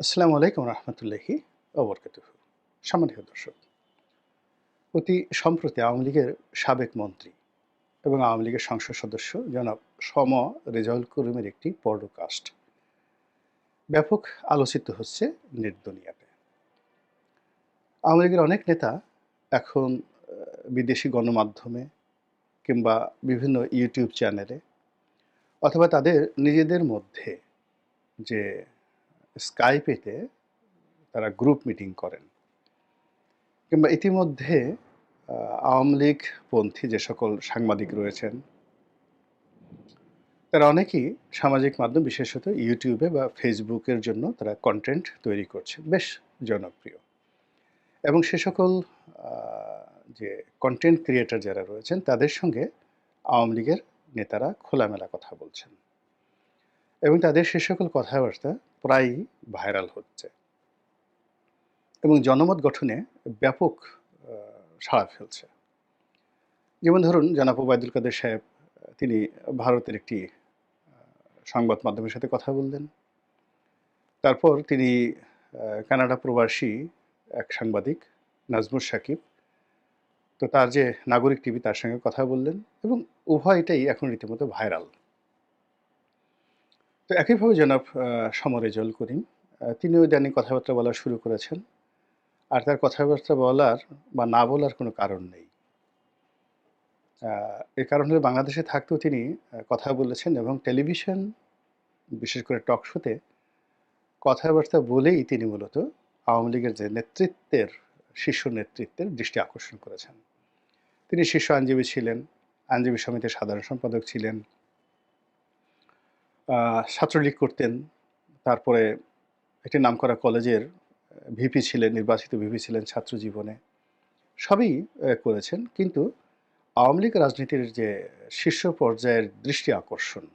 আসসালামু আলাইকুম রহমতুল্লাহি ওবরকাতুহু। সম্মানিত দর্শক, অতি সম্প্রতি আওয়ামী লীগের সাবেক মন্ত্রী এবং আওয়ামী লীগের সংসদ সদস্য জনাব সম রেজাউল করিমের একটি পডকাস্ট ব্যাপক আলোচিত হচ্ছে নেট দুনিয়াতে। আওয়ামী লীগের অনেক নেতা এখন বিদেশি গণমাধ্যমে কিংবা বিভিন্ন ইউটিউব চ্যানেলে অথবা তাদের নিজেদের মধ্যে যে স্কাইপেতে তারা গ্রুপ মিটিং করেন কিংবা ইতিমধ্যে আওয়ামী লীগপন্থী যে সকল সাংবাদিক রয়েছেন, তারা অনেকেই সামাজিক মাধ্যম বিশেষত ইউটিউবে বা ফেসবুকের জন্য তারা কনটেন্ট তৈরি করছে। বেশ জনপ্রিয়। এবং সে সকল আ যে কনটেন্ট ক্রিয়েটর যারা রয়েছেন তাদের সঙ্গে আওয়ামী লীগের নেতারা খোলামেলা কথা বলছেন। এবং তাদের সে সকল কথাবার্তা প্রায়ই ভাইরাল হচ্ছে। এবং জনমত গঠনে ব্যাপক আ সাড়া ফেলছে। যেমন ধরুন জনাব ওবায়দুল কাদের সাহেব তিনি ভারতের একটি সংবাদ মাধ্যমের সাথে কথা বললেন। তারপর তিনি কানাডা প্রবাসী এক সাংবাদিক নাজমুস সাকিব, তো তার যে নাগরিক টিভি তার সঙ্গে কথা বললেন এবং উভয়টাই এখন রীতিমতো ভাইরাল। তো একইভাবে জনাব সম রেজাউল করিম তিনিও ইদানীং কথাবার্তা বলা শুরু করেছেন। আর তার কথাবার্তা বলার বা না বলার কোনো কারণ নেই। আ এর কারণ হলো বাংলাদেশে থাকতেও তিনি কথা বলেছেন এবং টেলিভিশন বিশেষ করে টক শোতে কথাবার্তা বলেই তিনি মূলত আওয়ামী লীগের যে নেতৃত্বের শীর্ষ নেতৃত্বের দৃষ্টি আকর্ষণ করেছেন। তিনি শীর্ষ আইনজীবী ছিলেন, আইনজীবী সমিতির সাধারণ সম্পাদক ছিলেন, ছাত্রলীগ করতেন, তারপরে একটি নামকরা কলেজের ভিপি ছিলেন, নির্বাচিত ভিপি ছিলেন ছাত্র জীবনে। সবই করেছেন। কিন্তু আওয়ামী লীগ রাজনীতির যে শীর্ষ পর্যায়ের দৃষ্টি আকর্ষণ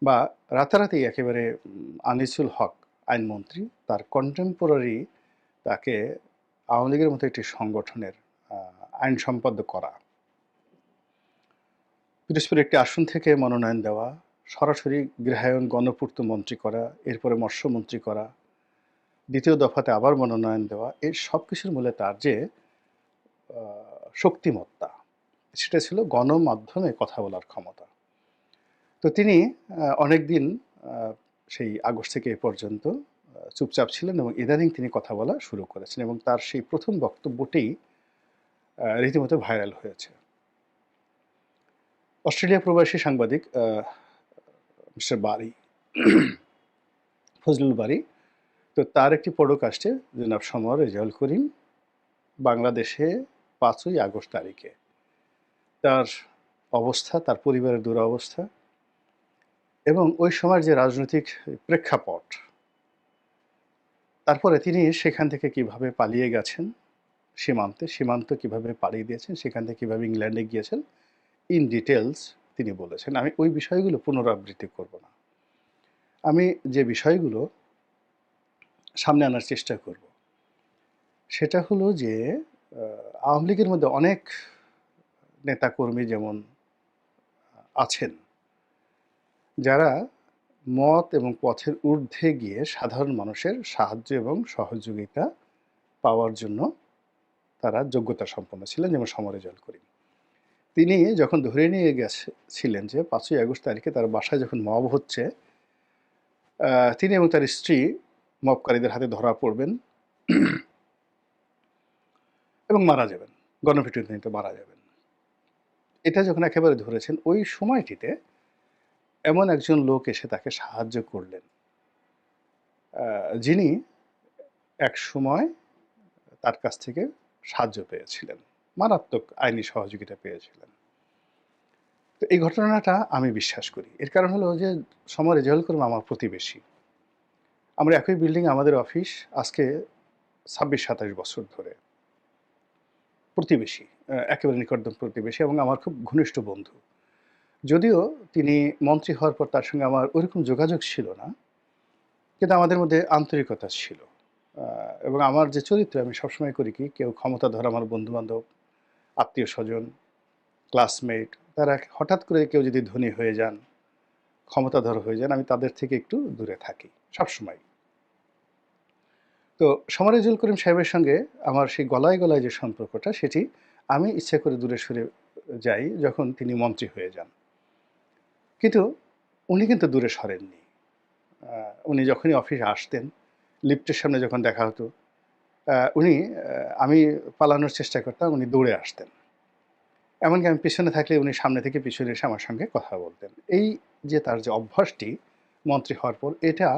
বা রাতারাতি একেবারে আনিসুল হক আইনমন্ত্রী তার কন্টেম্পোরারি তাকে আওয়ামী লীগের মতো একটি সংগঠনের আ আইন সম্পাদক করা। পিরোজপুর একটি আসন থেকে মনোনয়ন দেওয়া, সরাসরি গৃহায়ন গণপূর্ত মন্ত্রী করা, এরপরে মৎস্যমন্ত্রী করা, দ্বিতীয় দফাতে আবার মনোনয়ন দেওয়া। এই সবকিছুর মূলে তার যে আ শক্তিমত্তা, সেটা ছিল গণমাধ্যমে কথা বলার ক্ষমতা। তো তিনি অনেকদিন আ সেই আগস্ট থেকে এ পর্যন্ত চুপচাপ ছিলেন এবং ইদানিং তিনি কথা বলা শুরু করেছেন এবং তার সেই ১ম বক্তব্যটিই রীতিমতো ভাইরাল হয়েছে। অস্ট্রেলিয়া প্রবাসী সাংবাদিক মিস্টার বারি, ফজলুল বারী, তো তার একটি পডকাস্টে জনাব সমর রেজাউল করিম বাংলাদেশে ৫ই আগস্ট তারিখে তার অবস্থা, তার পরিবারের দুরবস্থা এবং ওই সময়ের যে রাজনৈতিক প্রেক্ষাপট, তারপরে তিনি সেখান থেকে কিভাবে পালিয়ে গেছেন সীমান্ত কিভাবে পাড়ি দিয়েছেন, সেখান থেকে কিভাবে ইংল্যান্ডে গিয়েছেন, ইন ডিটেইলস তিনি বলেছেন। আমি ওই বিষয়গুলো পুনরাবৃত্তি করব না। আমি যে বিষয়গুলো সামনে আনার চেষ্টা করব, সেটা হলো যে আ আওয়ামী লীগের মধ্যে অনেক নেতাকর্মী যেমন আছেন, যারা মত এবং পথের ঊর্ধ্বে গিয়ে সাধারণ মানুষের সাহায্য এবং সহযোগিতা পাওয়ার জন্য তারা যোগ্যতা সম্পন্ন ছিলেন, যেমন সম রেজাউল করিম। তিনি যখন ধরে নিয়ে ছিলেন যে ৫ই আগস্ট তারিখে তার বাসায় যখন মব হচ্ছে, আ তিনি এবং তার স্ত্রী মবকারীদের হাতে ধরা পড়বেন এবং মারা যাবেন। গণপিটুনিতে মারা যাবেন। এটা যখন একেবারে ধরেছেন, ওই সময়টিতে এমন একজন লোক এসে তাকে সাহায্য করলেন, যিনি একসময় তার কাছ থেকে সাহায্য পেয়েছিলেন। মারাত্মক আইনি সহযোগিতা পেয়েছিলেন। তো এই ঘটনাটা আমি বিশ্বাস করি। এর কারণ হলো যে সম রেজাউল করিম আমার প্রতিবেশী। আমরা একই বিল্ডিংয়ে আমাদের অফিস, আজকে ২৬-২৭ বছর ধরে। প্রতিবেশী, একেবারে নিকটতম প্রতিবেশী এবং আমার খুব ঘনিষ্ঠ বন্ধু। যদিও তিনি মন্ত্রী হওয়ার পর তার সঙ্গে আমার ওইরকম যোগাযোগ ছিল না। কিন্তু আমাদের মধ্যে আন্তরিকতা ছিল। আ এবং আমার যে চরিত্র আমি সবসময় করি কি, কেউ ক্ষমতাধর আমার বন্ধু-বান্ধব, আত্মীয়স্বজন, ক্লাসমেট, তারা হঠাৎ করে কেউ যদি ধনী হয়ে যান, ক্ষমতাধর হয়ে যান, আমি তাদের থেকে একটু দূরে থাকি সবসময়। তো সমর রেজাউল করিম সাহেবের সঙ্গে আমার সেই গলায় গলায় যে সম্পর্কটা, সেটি আমি ইচ্ছা করে দূরে সরে যাই যখন তিনি মন্ত্রী হয়ে যান। কিন্তু উনি কিন্তু দূরে সরেননি। উনি যখনই অফিসে আসতেন, লিফটের সামনে যখন দেখা হতো, আমি পালানোর চেষ্টা করতাম, উনি দৌড়ে আসতেন। এমনকি আমি পিছনে থাকলে উনি সামনে থেকে পিছনে এসে আমার সঙ্গে কথা বলতেন। এই যে তার যে অভ্যাসটি মন্ত্রী হওয়ার পর, এটা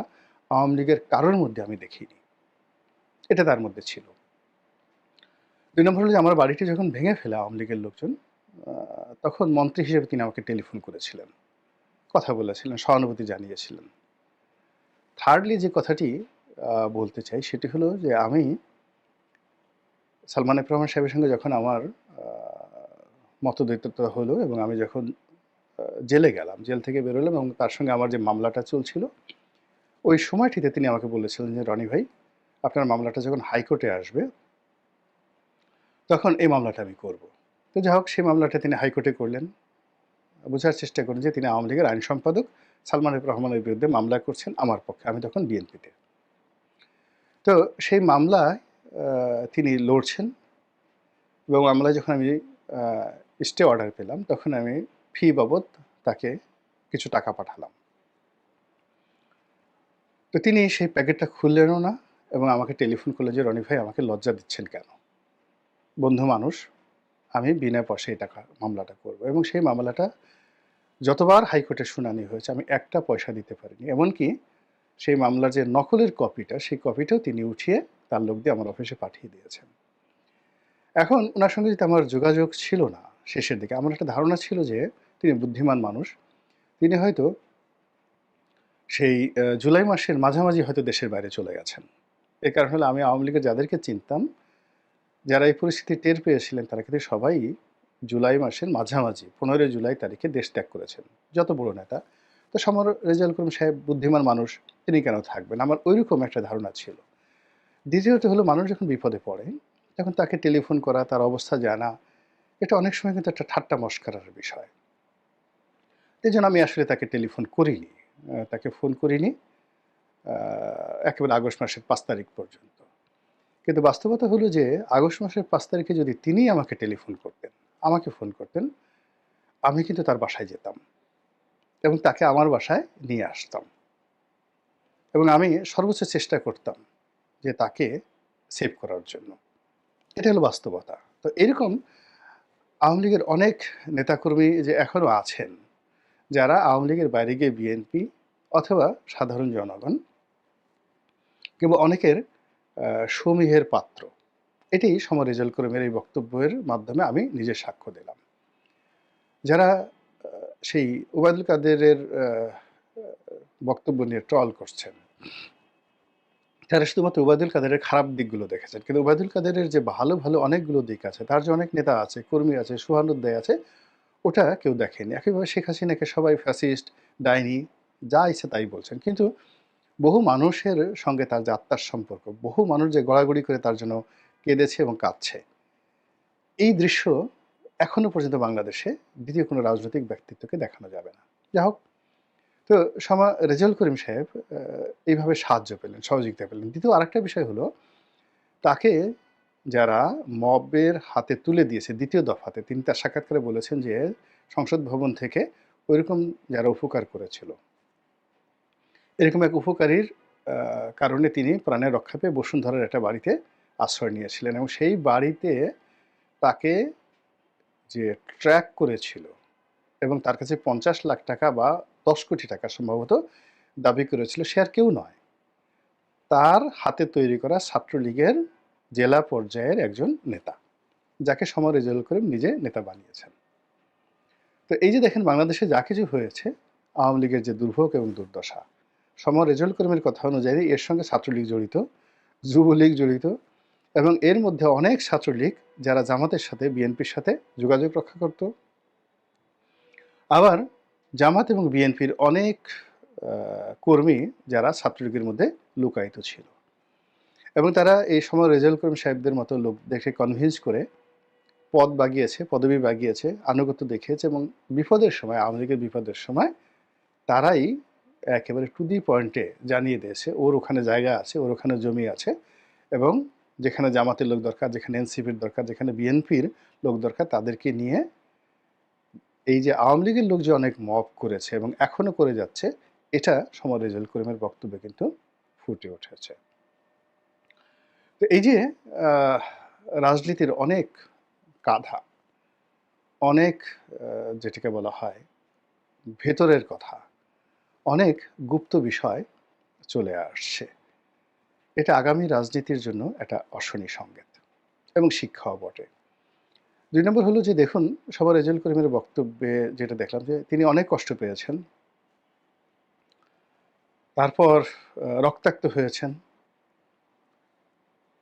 আওয়ামী লীগের কারোর মধ্যে আমি দেখিনি। এটা তার মধ্যে ছিল। ২ নম্বর হলো যে আমার বাড়িটি যখন ভেঙে ফেলে আওয়ামী লীগের লোকজন, তখন মন্ত্রী হিসেবে তিনি আমাকে টেলিফোন করেছিলেন। কথা বলেছিলেন, সহানুভূতি জানিয়েছিলেন। থার্ডলি যে কথাটি বলতে চাই সেটি হলো যে আমি সালমান এফ রহমান সাহেবের সঙ্গে যখন আমার আ মতদ্বৈততা হলো এবং আমি যখন জেলে গেলাম, জেল থেকে বেরোলাম এবং তার সঙ্গে আমার যে মামলাটা চলছিল, ওই সময়টিতে তিনি আমাকে বলেছিলেন যে, "রনি ভাই, আপনার মামলাটা যখন হাইকোর্টে আসবে, তখন এই মামলাটা আমি করব।" তো যাই হোক, সেই মামলাটা তিনি হাইকোর্টে করলেন। বোঝার চেষ্টা করেন যে তিনি আওয়ামী লীগের আইন সম্পাদক, সালমান এফ রহমানের বিরুদ্ধে মামলা করছেন আমার পক্ষে। আমি তখন বিএনপিতে। তো সেই মামলায় আ তিনি লড়ছেন এবং মামলায় যখন আমি আ স্টে অর্ডার পেলাম, তখন আমি ফি বাবদ তাকে কিছু টাকা পাঠালাম। তো তিনি সেই প্যাকেটটা খুললেনও না এবং আমাকে টেলিফোন করলেন যে, "রনি ভাই, আমাকে লজ্জা দিচ্ছেন কেন? বন্ধু মানুষ, আমি বিনা পয়সায় এই মামলাটা করব।" এবং সেই মামলাটা যতবার হাইকোর্টে শুনানি হয়েছে, আমি একটা পয়সা দিতে পারিনি। এমনকি সেই মামলার যে নকলের কপিটা, সেই কপিটাও তিনি উঠিয়ে তার লোক দিয়ে আমার অফিসে পাঠিয়ে দিয়েছেন। এখন উনার সঙ্গে যেহেতু আমার যোগাযোগ ছিল না শেষের দিকে, আমার একটা ধারণা ছিল যে তিনি বুদ্ধিমান মানুষ। তিনি হয়তো সেই জুলাই মাসের মাঝামাঝি হয়তো দেশের বাইরে চলে গেছেন। এর কারণ হলো আমি আওয়ামী লীগের যাদেরকে চিনতাম, যারা এই পরিস্থিতি টের পেয়েছিলেন, তারা কিন্তু সবাই জুলাই মাসের মাঝামাঝি ১৫ জুলাই তারিখে দেশ ত্যাগ করেছেন। যত বড় নেতা। তো সমর রেজাউল করিম সাহেব বুদ্ধিমান মানুষ, তিনি কেন থাকবেন? আমার ঐরকম একটা ধারণা ছিল। দ্বিতীয়ত হলো, মানুষ যখন বিপদে পড়ে, তখন তাকে টেলিফোন করা, তার অবস্থা জানা, এটা অনেক সময় কিন্তু একটা ঠাট্টা মশকরার বিষয়। এজন্য আমি আসলে তাকে টেলিফোন করিনি। তাকে ফোন করিনি আ একেবারে আগস্ট মাসের ৫ তারিখ পর্যন্ত। কিন্তু বাস্তবতা হলো যে আগস্ট মাসের ৫ তারিখে যদি তিনিই আমাকে টেলিফোন করতেন, আমাকে ফোন করতেন, আমি কিন্তু তার বাসায় যেতাম এবং তাকে আমার বাসায় নিয়ে আসতাম এবং আমি সর্বোচ্চ চেষ্টা করতাম যে তাকে সেভ করার জন্য। এটা হলো বাস্তবতা। তো এরকম আওয়ামী লীগের অনেক নেতাকর্মী যে এখনো আছেন, যারা আওয়ামী লীগের বাইরে গিয়ে বিএনপি অথবা সাধারণ জনগণ কিংবা অনেকের আ সমীহের পাত্র। এটি সমর রেজাউল করিমের এই বক্তব্যের মাধ্যমে আমি নিজের সাক্ষ্য দিলাম। যারা আ সেই ওবায়দুল কাদেরের বক্তব্য নিয়ে ট্রল করছেন, তারা শুধুমাত্র ওবায়দুল কাদেরের খারাপ দিকগুলো দেখেছেন। কিন্তু ওবায়দুল কাদেরের যে ভালো, ভালো অনেকগুলো দিক আছে, তার যে অনেক নেতা আছে, কর্মী আছে, সুহানুদ্দায় আছে, ওটা কেউ দেখেনি। একইভাবে শেখ হাসিনাকে সবাই ফ্যাসিস্ট, ডাইনি, যা ইচ্ছে তাই বলছেন। কিন্তু বহু মানুষের সঙ্গে তার যে আত্মার সম্পর্ক, বহু মানুষ যে গড়াগড়ি করে তার জন্য কেঁদেছে এবং কাঁদছে, এই দৃশ্য এখনো পর্যন্ত বাংলাদেশে দ্বিতীয় কোনো রাজনৈতিক ব্যক্তিত্বকে দেখানো যাবে না। যাই হোক, তো রেজাউল করিম সাহেব এইভাবে সাহায্য পেলেন, সহযোগিতা পেলেন। দ্বিতীয় আরেকটা বিষয় হলো, তাকে যারা মবের হাতে তুলে দিয়েছে দ্বিতীয় দফাতে, তিনি তার সাক্ষাৎকারে বলেছেন যে সংসদ ভবন থেকে ঐরকম যারা উপকার করেছিল, এরকম এক উপকারীর কারণে তিনি প্রাণের রক্ষা পেয়ে বসুন্ধরার একটা বাড়িতে আশ্রয় নিয়েছিলেন এবং সেই বাড়িতে তাকে যে ট্র্যাক করেছিল এবং তার কাছে ৫০ লাখ টাকা বা ১০ কোটি টাকা সম্ভবত দাবি করেছিল, সে আর কেউ নয়। তার হাতে তৈরি করা ছাত্রলীগের জেলা পর্যায়ের একজন নেতা, যাকে সমর রেজাউল করিম নিজে নেতা বানিয়েছেন। তো এই যে দেখেন, বাংলাদেশে যা কিছু হয়েছে, আওয়ামী লীগের যে দুর্ভোগ এবং দুর্দশা, সমর রেজাউল করিমের কথা অনুযায়ী এর সঙ্গে ছাত্রলীগ জড়িত, যুবলীগ জড়িত এবং এর মধ্যে অনেক ছাত্রলীগ যারা জামাতের সাথে, বিএনপির সাথে যোগাযোগ রক্ষা করত। আবার জামাত এবং বিএনপির অনেক কর্মী যারা ছাত্রলীগের মধ্যে লুকায়িত ছিল এবং তারা এই সময় রেজাউল করিম সাহেবদের মতো লোকদেরকে কনভিন্স করে পদ বাগিয়েছে, পদবি বাগিয়েছে, আনুগত্য দেখিয়েছে এবং বিপদের সময়, আওয়ামী লীগের বিপদের সময় তারাই একেবারে টু দি পয়েন্টে জানিয়ে দিয়েছে ওর ওখানে জায়গা আছে, ওর ওখানে জমি আছে এবং যেখানে জামাতের লোক দরকার, যেখানে এনসিপির দরকার, যেখানে বিএনপির লোক দরকার, তাদেরকে নিয়ে এই যে আওয়ামী লীগের লোক যে অনেক মব করেছে এবং এখনো করে যাচ্ছে, এটা সমর রেজাউল করিমের বক্তব্যে কিন্তু ফুটে উঠেছে। তো এই যে আহ, রাজনীতির অনেক কাঁধা, অনেক যেটাকে বলা হয় ভেতরের কথা, অনেক গুপ্ত বিষয় চলে আসছে। এটা আগামী রাজনীতির জন্য একটা অশনি সংকেত এবং শিক্ষাও বটে। ২ নম্বর হলো যে দেখুন, সবার রেজাউল করিমের বক্তব্যে যেটা দেখলাম যে তিনি অনেক কষ্ট পেয়েছেন, তারপর রক্তাক্ত হয়েছেন,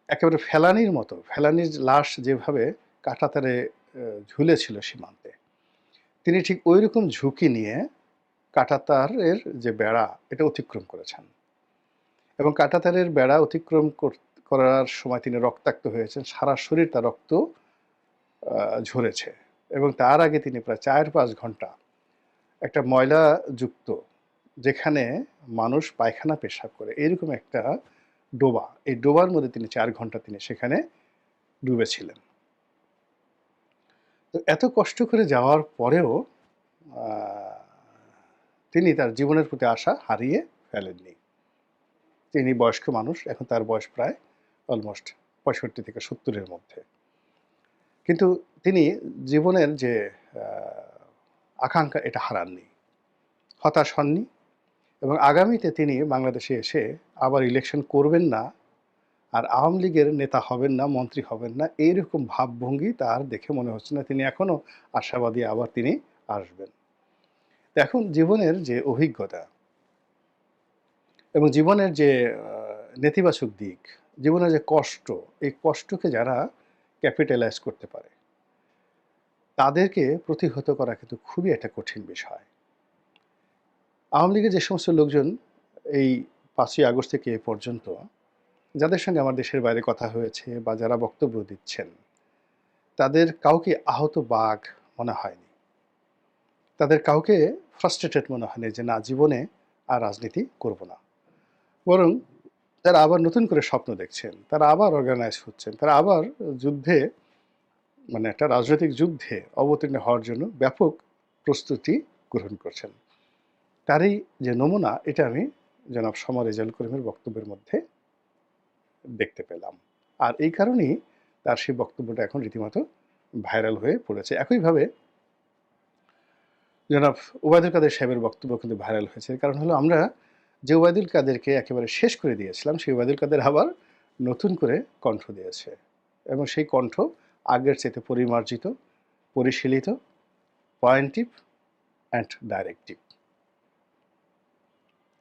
একেবারে ফেলানির মতো, ফেলানির লাশ যেভাবে কাঁটাতারে ঝুলেছিল সীমান্তে, তিনি ঠিক ওই রকম ঝুঁকি নিয়ে কাঁটাতারের যে বেড়া, এটা অতিক্রম করেছেন এবং কাঁটাতারের বেড়া অতিক্রম করার সময় তিনি রক্তাক্ত হয়েছেন, সারা শরীর তার রক্ত ঝরেছে এবং তার আগে তিনি প্রায় ৪-৫ ঘন্টা একটা ময়লাযুক্ত, যেখানে মানুষ পায়খানা পেশাব করে, এরকম একটা ডোবা, এই ডোবার মধ্যে তিনি ৪ ঘন্টা তিনি সেখানে ডুবেছিলেন। তো এত কষ্ট করে যাওয়ার পরেও তিনি তার জীবনের প্রতি আশা হারিয়ে ফেলেননি। তিনি বয়স্ক মানুষ, এখন তার বয়স প্রায় অলমোস্ট ৬৫ থেকে ৭০-এর মধ্যে। কিন্তু তিনি জীবনের যে আকাঙ্ক্ষা, এটা হারাননি, হতাশ হননি এবং আগামীতে তিনি বাংলাদেশে এসে আবার ইলেকশন করবেন না, আর আওয়ামী লীগের নেতা হবেন না, মন্ত্রী হবেন না, এইরকম ভাবভঙ্গি তার দেখে মনে হচ্ছে না। তিনি এখনও আশাবাদী আবার তিনি আসবেন। এখন জীবনের যে অভিজ্ঞতা এবং জীবনের যে নেতিবাচক দিক, জীবনের যে কষ্ট, এই কষ্টকে যারা ক্যাপিটালাইজ করতে পারে, তাদেরকে প্রতিহত করা কিন্তু খুবই একটা কঠিন বিষয়। আওয়ামী লীগের যে সমস্ত লোকজন এই ৫ই আগস্ট থেকে এ পর্যন্ত, যাদের সঙ্গে আমার দেশের বাইরে কথা হয়েছে বা যারা বক্তব্য দিচ্ছেন, তাদের কাউকে আহত বাঘ মনে হয়নি, তাদের কাউকে ফ্রাস্ট্রেটেড মনে হয়নি যে না, জীবনে আর রাজনীতি করব না। বরং তারা আবার নতুন করে স্বপ্ন দেখছেন, তারা আবার অর্গানাইজ হচ্ছেন, তারা আবার যুদ্ধে, মানে একটা রাজনৈতিক যুদ্ধে অবতীর্ণ হওয়ার জন্য ব্যাপক প্রস্তুতি গ্রহণ করছেন। তারই যে নমুনা, এটা আমি জনাব সমর রেজাউল করিমের বক্তব্যের মধ্যে দেখতে পেলাম। আর এই কারণেই তার সেই বক্তব্যটা এখন রীতিমতো ভাইরাল হয়ে পড়েছে। একইভাবে জনাব ওবায়দুল কাদের সাহেবের বক্তব্য কিন্তু ভাইরাল হয়েছে। কারণ হলো, আমরা যে ওবায়দুল কাদেরকে একেবারে শেষ করে দিয়েছিলাম, সেই ওবায়দুল কাদের আবার নতুন করে কণ্ঠ দিয়েছে এবং সেই কণ্ঠ আগের চাইতে পরিমার্জিত, পরিশীলিত, পয়েন্টিভ অ্যান্ড ডাইরেক্টিভ।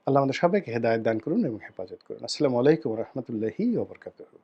আল্লাহ আমাদের সবাইকে হেদায়েত দান করুন এবং হেফাজত করুন। আসসালামু আলাইকুম ওয়া রাহমাতুল্লাহি ওয়া বারাকাতুহু।